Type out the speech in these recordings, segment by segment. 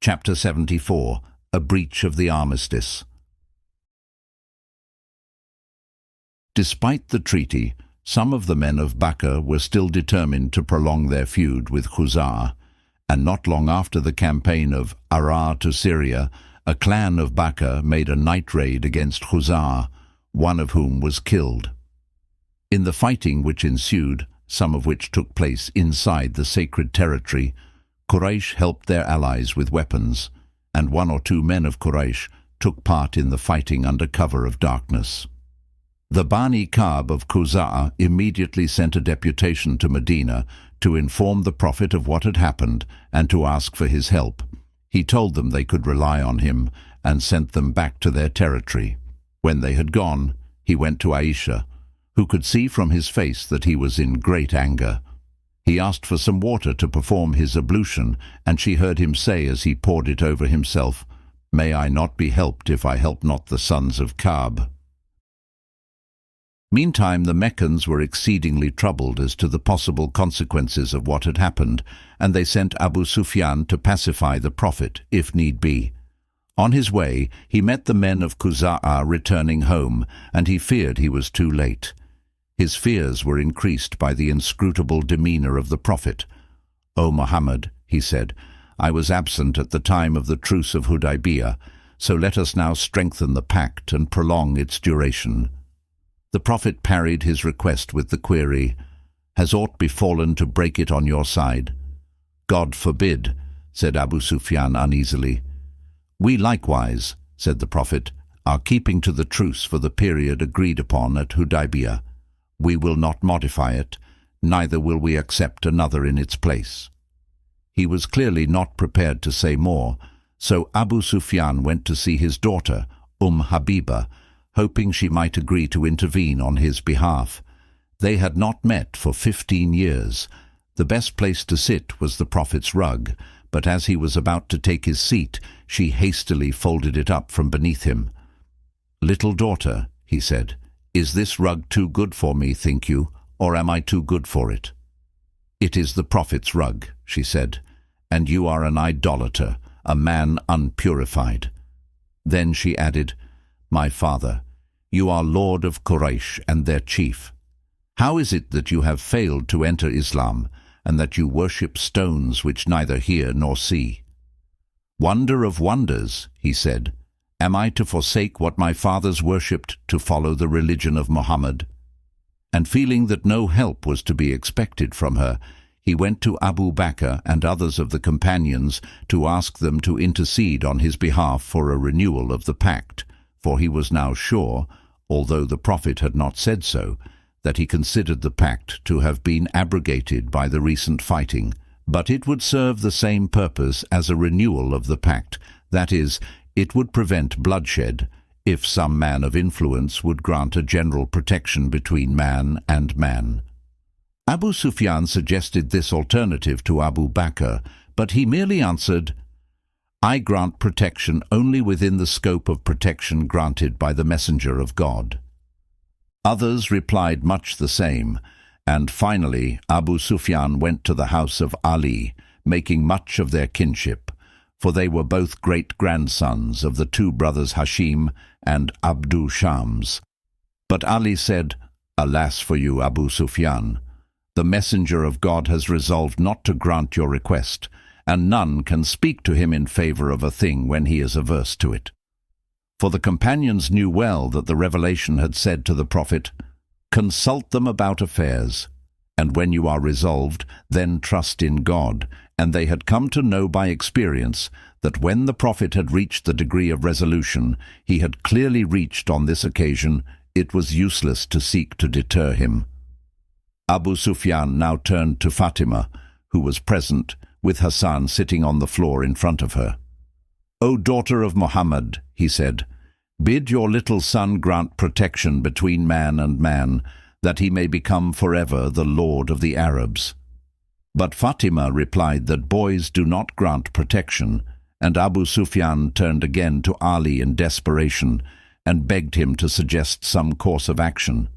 Chapter 74. A breach of the Armistice. Despite the treaty, some of the men of Bakr were still determined to prolong their feud with Khuzā', and not long after the campaign of Arā to Syria, a clan of Bakr made a night raid against Khuzā', one of whom was killed. In the fighting which ensued, some of which took place inside the sacred territory, Quraysh helped their allies with weapons, and 1 or 2 men of Quraysh took part in the fighting under cover of darkness. The Bani Ka'b of Khuzā' immediately sent a deputation to Medina to inform the Prophet of what had happened and to ask for his help. He told them they could rely on him and sent them back to their territory. When they had gone, he went to Aisha, who could see from his face that he was in great anger. He asked for some water to perform his ablution, and she heard him say as he poured it over himself, "May I not be helped if I help not the sons of Ka'b?" Meantime, the Meccans were exceedingly troubled as to the possible consequences of what had happened, and they sent Abu Sufyan to pacify the Prophet, if need be. On his way, he met the men of Khuzā' returning home, and he feared he was too late. His fears were increased by the inscrutable demeanor of the Prophet. "O Muhammad," he said, "I was absent at the time of the truce of Hudaybiyah, so let us now strengthen the pact and prolong its duration." The Prophet parried his request with the query, "Has aught befallen to break it on your side?" "God forbid," said Abu Sufyan uneasily. "We likewise," said the Prophet, "are keeping to the truce for the period agreed upon at Hudaybiyah. We will not modify it, neither will we accept another in its place." He was clearly not prepared to say more, so Abu Sufyan went to see his daughter, Habiba, hoping she might agree to intervene on his behalf. They had not met for 15 years. The best place to sit was the Prophet's rug, but as he was about to take his seat, she hastily folded it up from beneath him. "Little daughter," he said, "is this rug too good for me, think you, or am I too good for it?" "It is the Prophet's rug," she said, "and you are an idolater, a man unpurified." Then she added, "My father, you are lord of Quraysh and their chief. How is it that you have failed to enter Islam, and that you worship stones which neither hear nor see?" "Wonder of wonders," he said, "am I to forsake what my fathers worshipped to follow the religion of Muhammad?" And feeling that no help was to be expected from her, he went to Abu Bakr and others of the companions to ask them to intercede on his behalf for a renewal of the pact, for he was now sure, although the Prophet had not said so, that he considered the pact to have been abrogated by the recent fighting. But it would serve the same purpose as a renewal of the pact, that is, it would prevent bloodshed, if some man of influence would grant a general protection between man and man. Abu Sufyan suggested this alternative to Abu Bakr, but he merely answered, "I grant protection only within the scope of protection granted by the Messenger of God." Others replied much the same, and finally Abu Sufyan went to the house of Ali, making much of their kinship, for they were both great-grandsons of the 2 brothers Hashim and Abdu Shams. But Ali said, "Alas for you, Abu Sufyan! The Messenger of God has resolved not to grant your request, and none can speak to him in favor of a thing when he is averse to it." For the companions knew well that the revelation had said to the Prophet, "Consult them about affairs, and when you are resolved, then trust in God," and they had come to know by experience that when the Prophet had reached the degree of resolution he had clearly reached on this occasion, it was useless to seek to deter him. Abu Sufyan now turned to Fatima, who was present, with Hassan sitting on the floor in front of her. "O daughter of Muhammad," he said, "bid your little son grant protection between man and man, that he may become forever the lord of the Arabs." But Fatima replied that boys do not grant protection, and Abu Sufyan turned again to Ali in desperation and begged him to suggest some course of action.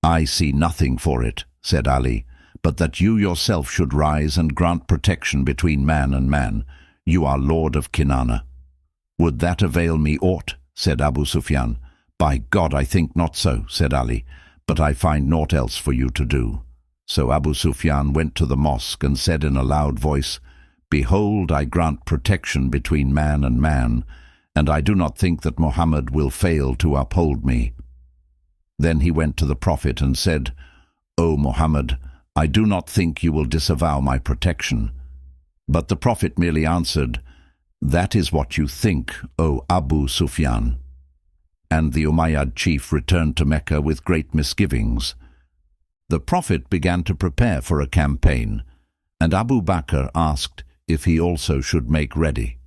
"I see nothing for it," said Ali, "but that you yourself should rise and grant protection between man and man. you are lord of Kinana." "Would that avail me aught?" said Abu Sufyan. "By God, I think not so," said Ali, "but I find naught else for you to do." So Abu Sufyan went to the mosque and said in a loud voice, "Behold, I grant protection between man and man, and I do not think that Muhammad will fail to uphold me." Then he went to the Prophet and said, "O Muhammad, I do not think you will disavow my protection." But the Prophet merely answered, "That is what you think, O Abu Sufyan." And the Umayyad chief returned to Mecca with great misgivings. The Prophet began to prepare for a campaign, and Abu Bakr asked if he also should make ready.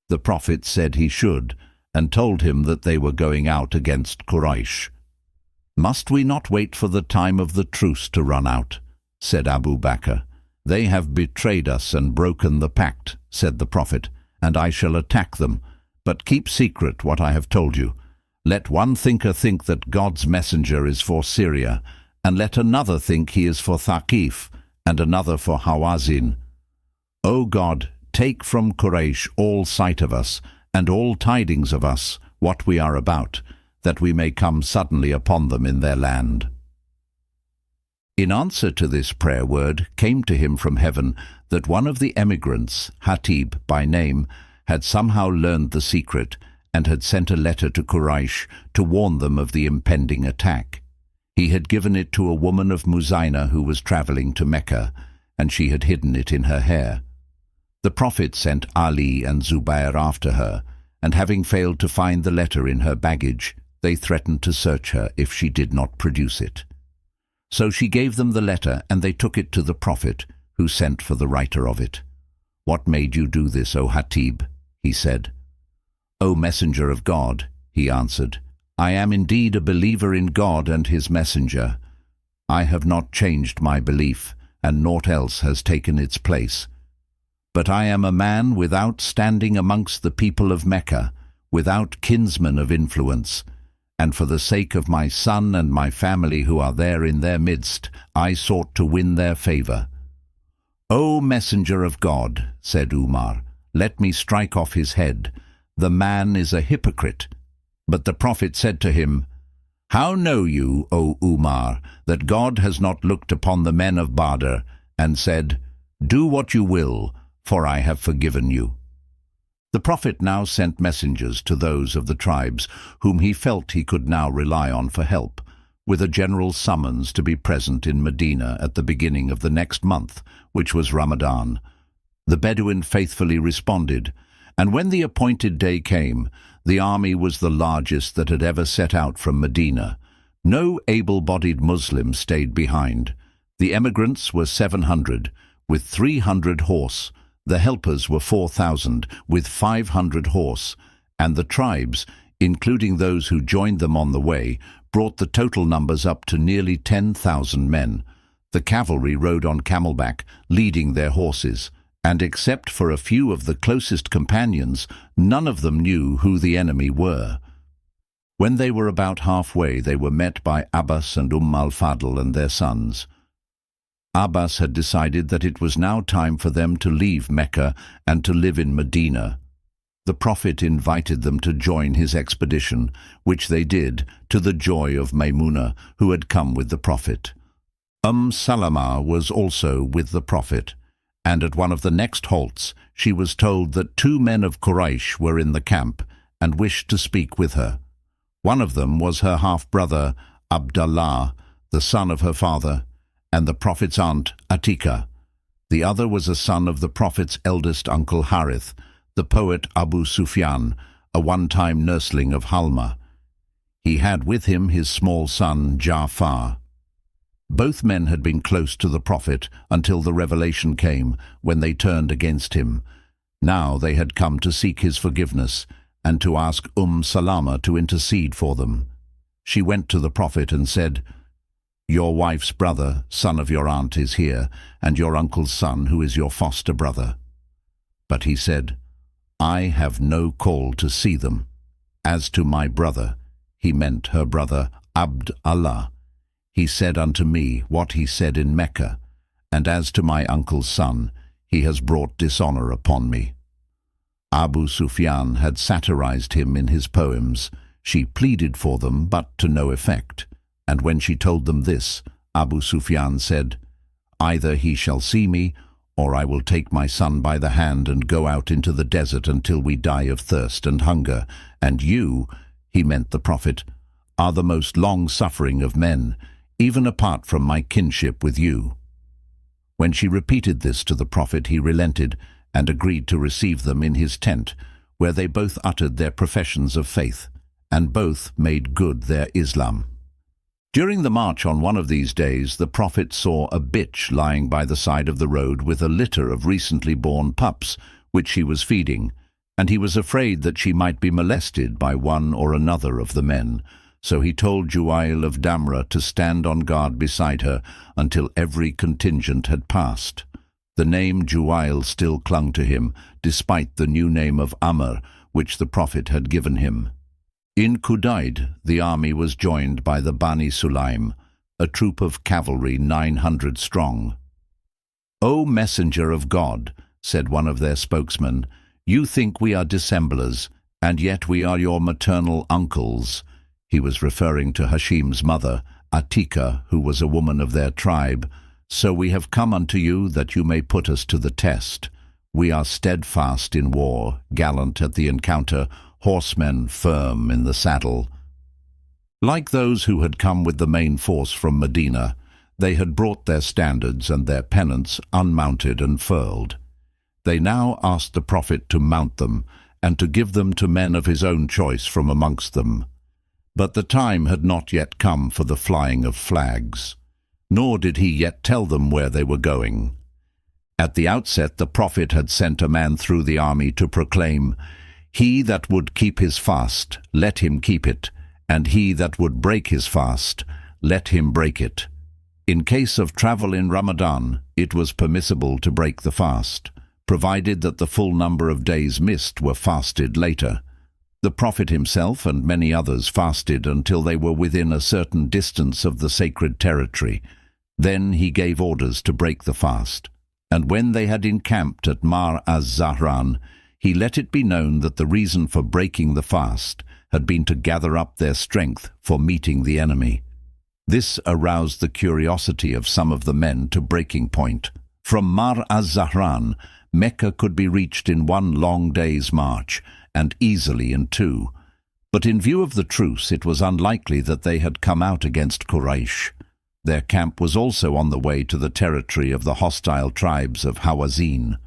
The Prophet said he should, and told him that they were going out against Quraysh. "Must we not wait for the time of the truce to run out?" said Abu Bakr. "They have betrayed us and broken the pact," said the Prophet, "and I shall attack them. But keep secret what I have told you. Let one thinker think that God's messenger is for Syria, and let another think he is for Thaqif, and another for Hawazin. O God, take from Quraysh all sight of us, and all tidings of us, what we are about, that we may come suddenly upon them in their land." In answer to this prayer word came to him from heaven that one of the emigrants, Hatib by name, had somehow learned the secret and had sent a letter to Quraysh to warn them of the impending attack. He had given it to a woman of Muzayna who was travelling to Mecca, and she had hidden it in her hair. The Prophet sent Ali and Zubair after her, and having failed to find the letter in her baggage, they threatened to search her if she did not produce it. So she gave them the letter, and they took it to the Prophet, who sent for the writer of it. "What made you do this, O Hatib?" he said. "O Messenger of God," he answered, "I am indeed a believer in God and his messenger. I have not changed my belief, and naught else has taken its place. But I am a man without standing amongst the people of Mecca, without kinsmen of influence, and for the sake of my son and my family who are there in their midst, I sought to win their favour." "O Messenger of God," said Umar, "let me strike off his head. The man is a hypocrite." But the Prophet said to him, "How know you, O Umar, that God has not looked upon the men of Badr and said, 'Do what you will, for I have forgiven you'?" The Prophet now sent messengers to those of the tribes whom he felt he could now rely on for help, with a general summons to be present in Medina at the beginning of the next month, which was Ramadan. The Bedouin faithfully responded, and when the appointed day came, the army was the largest that had ever set out from Medina. No able-bodied Muslim stayed behind. The emigrants were 700, with 300 horse. The helpers were 4,000, with 500 horse, and the tribes, including those who joined them on the way, brought the total numbers up to nearly 10,000 men. The cavalry rode on camelback, leading their horses, and except for a few of the closest companions, none of them knew who the enemy were. When they were about halfway, they were met by Abbas and al-Fadl and their sons. Abbas had decided that it was now time for them to leave Mecca and to live in Medina. The Prophet invited them to join his expedition, which they did, to the joy of Maymuna, who had come with the Prophet. Salama was also with the Prophet, and at one of the next halts she was told that 2 men of Quraysh were in the camp and wished to speak with her. One of them was her half-brother Abdallah, the son of her father, and the Prophet's aunt Atika. The other was a son of the Prophet's eldest uncle Harith, the poet Abu Sufyan, a one-time nursling of Halma. He had with him his small son Ja'far. Both men had been close to the Prophet until the revelation came, when they turned against him. Now they had come to seek his forgiveness and to ask Salama to intercede for them. She went to the Prophet and said, "Your wife's brother, son of your aunt, is here, and your uncle's son, who is your foster brother." But he said, "I have no call to see them. As to my brother," he meant her brother Abd Allah, "he said unto me what he said in Mecca, and as to my uncle's son, he has brought dishonor upon me." Abu Sufyan had satirized him in his poems. She pleaded for them, but to no effect. And when she told them this, Abu Sufyan said, "Either he shall see me, or I will take my son by the hand and go out into the desert until we die of thirst and hunger. And you," he meant the Prophet, "are the most long-suffering of men, even apart from my kinship with you." When she repeated this to the Prophet, he relented and agreed to receive them in his tent, where they both uttered their professions of faith, and both made good their Islam. During the march on one of these days, the Prophet saw a bitch lying by the side of the road with a litter of recently born pups, which she was feeding, and he was afraid that she might be molested by one or another of the men. So he told Juwail of Damra to stand on guard beside her until every contingent had passed. The name Juwail still clung to him, despite the new name of Umar, which the Prophet had given him. In Qudayd, the army was joined by the Bani Sulaim, a troop of cavalry 900 strong. "O Messenger of God," said one of their spokesmen, "you think we are dissemblers, and yet we are your maternal uncles." He was referring to Hashim's mother, Atika, who was a woman of their tribe. "So we have come unto you that you may put us to the test. We are steadfast in war, gallant at the encounter, horsemen firm in the saddle." Like those who had come with the main force from Medina, they had brought their standards and their pennants unmounted and furled. They now asked the Prophet to mount them, and to give them to men of his own choice from amongst them. But the time had not yet come for the flying of flags, nor did he yet tell them where they were going. At the outset, the Prophet had sent a man through the army to proclaim, "He that would keep his fast, let him keep it, and he that would break his fast, let him break it." In case of travel in Ramadan, it was permissible to break the fast, provided that the full number of days missed were fasted later. The Prophet himself and many others fasted until they were within a certain distance of the sacred territory. Then he gave orders to break the fast. And when they had encamped at Mar az-Zahran, he let it be known that the reason for breaking the fast had been to gather up their strength for meeting the enemy. This aroused the curiosity of some of the men to breaking point. From Mar az-Zahran, Mecca could be reached in one long day's march, and easily in two. But in view of the truce, it was unlikely that they had come out against Quraysh. Their camp was also on the way to the territory of the hostile tribes of Hawazin.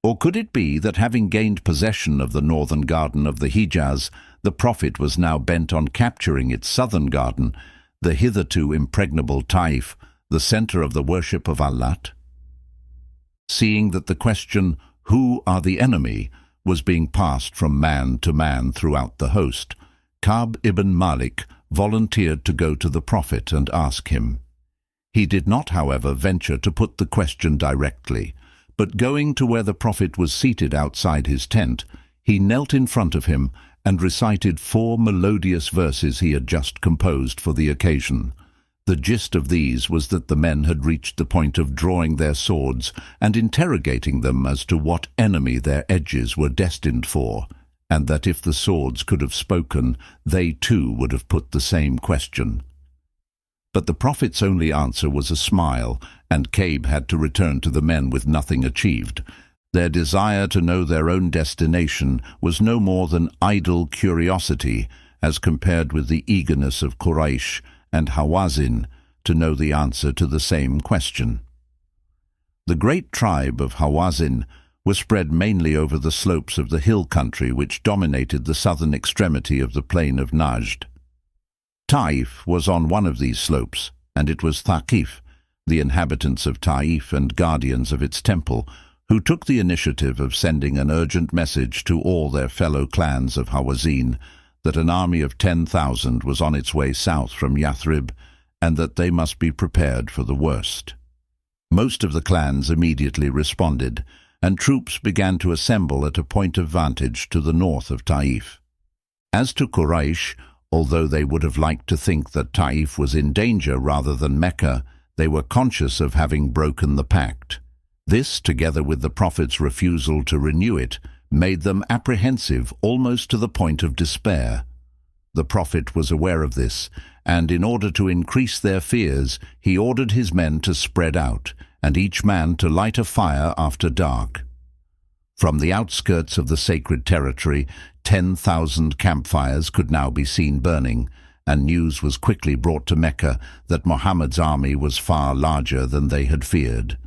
Or could it be that, having gained possession of the northern garden of the Hijaz, the Prophet was now bent on capturing its southern garden, the hitherto impregnable Taif, the center of the worship of Allat? Seeing that the question, "Who are the enemy?" was being passed from man to man throughout the host, Ka'b ibn Malik volunteered to go to the Prophet and ask him. He did not, however, venture to put the question directly, but going to where the Prophet was seated outside his tent, he knelt in front of him and recited 4 melodious verses he had just composed for the occasion. The gist of these was that the men had reached the point of drawing their swords and interrogating them as to what enemy their edges were destined for, and that if the swords could have spoken, they too would have put the same question. But the Prophet's only answer was a smile, and Ka'b had to return to the men with nothing achieved. Their desire to know their own destination was no more than idle curiosity as compared with the eagerness of Quraysh and Hawazin to know the answer to the same question. The great tribe of Hawazin was spread mainly over the slopes of the hill country which dominated the southern extremity of the plain of Najd. Taif was on one of these slopes, and it was Thaqif, the inhabitants of Taif and guardians of its temple, who took the initiative of sending an urgent message to all their fellow clans of Hawazin that an army of 10,000 was on its way south from Yathrib, and that they must be prepared for the worst. Most of the clans immediately responded, and troops began to assemble at a point of vantage to the north of Taif. As to Quraysh, although they would have liked to think that Taif was in danger rather than Mecca, they were conscious of having broken the pact. This, together with the Prophet's refusal to renew it, made them apprehensive almost to the point of despair. The Prophet was aware of this, and in order to increase their fears, he ordered his men to spread out, and each man to light a fire after dark. From the outskirts of the sacred territory, 10,000 campfires could now be seen burning, and news was quickly brought to Mecca that Muhammad's army was far larger than they had feared.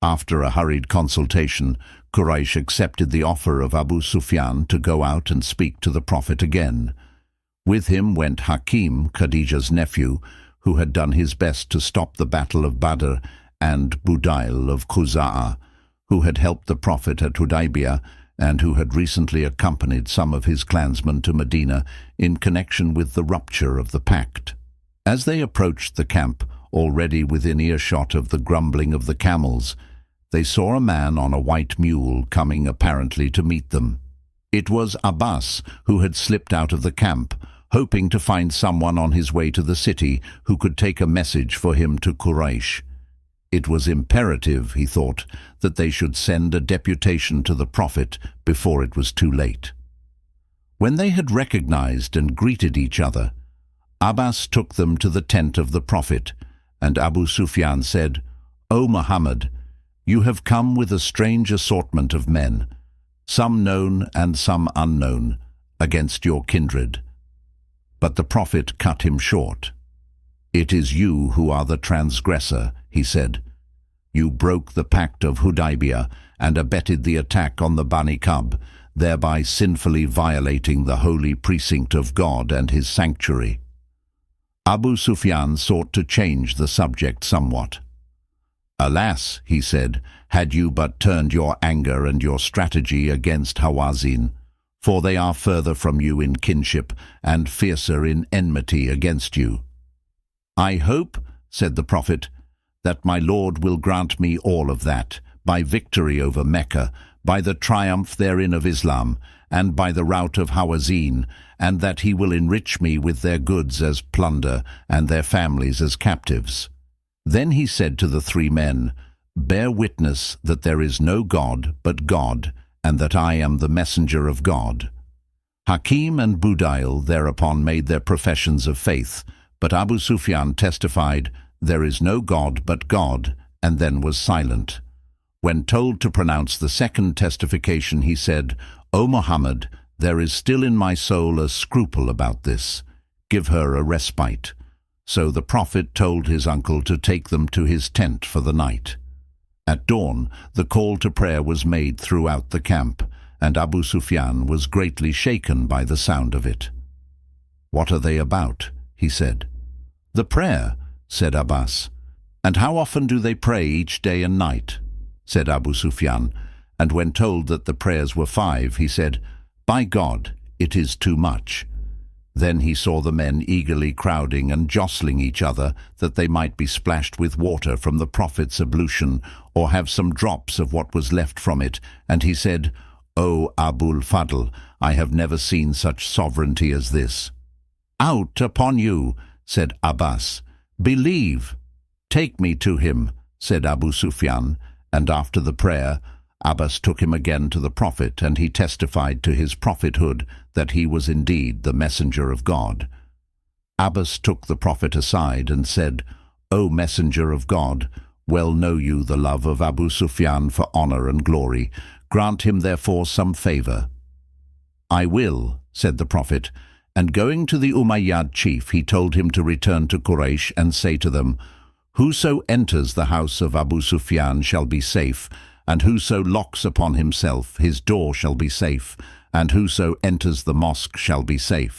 After a hurried consultation, Quraysh accepted the offer of Abu Sufyan to go out and speak to the Prophet again. With him went Hakim, Khadija's nephew, who had done his best to stop the Battle of Badr, and Budayl of Khuza'ah, who had helped the Prophet at Hudaybiyah and who had recently accompanied some of his clansmen to Medina in connection with the rupture of the pact. As they approached the camp, already within earshot of the grumbling of the camels, they saw a man on a white mule coming apparently to meet them. It was Abbas, who had slipped out of the camp, hoping to find someone on his way to the city who could take a message for him to Quraysh. It was imperative, he thought, that they should send a deputation to the Prophet before it was too late. When they had recognized and greeted each other, Abbas took them to the tent of the Prophet, and Abu Sufyan said, "O Muhammad, you have come with a strange assortment of men, some known and some unknown, against your kindred." But the Prophet cut him short. "It is you who are the transgressor," he said. "You broke the pact of Hudaybiyah and abetted the attack on the Bani Kab, thereby sinfully violating the holy precinct of God and his sanctuary." Abu Sufyan sought to change the subject somewhat. "Alas," he said, "had you but turned your anger and your strategy against Hawazin, for they are further from you in kinship and fiercer in enmity against you." "I hope," said the Prophet, "that my Lord will grant me all of that, by victory over Mecca, by the triumph therein of Islam, and by the rout of Hawazin, and that he will enrich me with their goods as plunder and their families as captives." Then he said to the three men, "Bear witness that there is no God but God, and that I am the messenger of God." Hakim and Budayl thereupon made their professions of faith, but Abu Sufyan testified, "There is no God but God," and then was silent. When told to pronounce the second testification, he said, "O Muhammad, there is still in my soul a scruple about this. Give her a respite." So the Prophet told his uncle to take them to his tent for the night. At dawn, the call to prayer was made throughout the camp, and Abu Sufyan was greatly shaken by the sound of it. "What are they about?" he said. "The prayer," said Abbas. "And how often do they pray each day and night?" said Abu Sufyan, and when told that the prayers were 5, he said, "By God, it is too much." Then he saw the men eagerly crowding and jostling each other, that they might be splashed with water from the Prophet's ablution, or have some drops of what was left from it, and he said, "O Abul Fadl, I have never seen such sovereignty as this." "Out upon you," said Abbas. "Believe." "Take me to him," said Abu Sufyan, and after the prayer, Abbas took him again to the Prophet, and he testified to his prophethood that he was indeed the messenger of God. Abbas took the Prophet aside and said, "O messenger of God, well know you the love of Abu Sufyan for honor and glory. Grant him therefore some favor." "I will," said the Prophet, and going to the Umayyad chief, he told him to return to Quraysh and say to them, "Whoso enters the house of Abu Sufyan shall be safe, and whoso locks upon himself, his door shall be safe, and whoso enters the mosque shall be safe."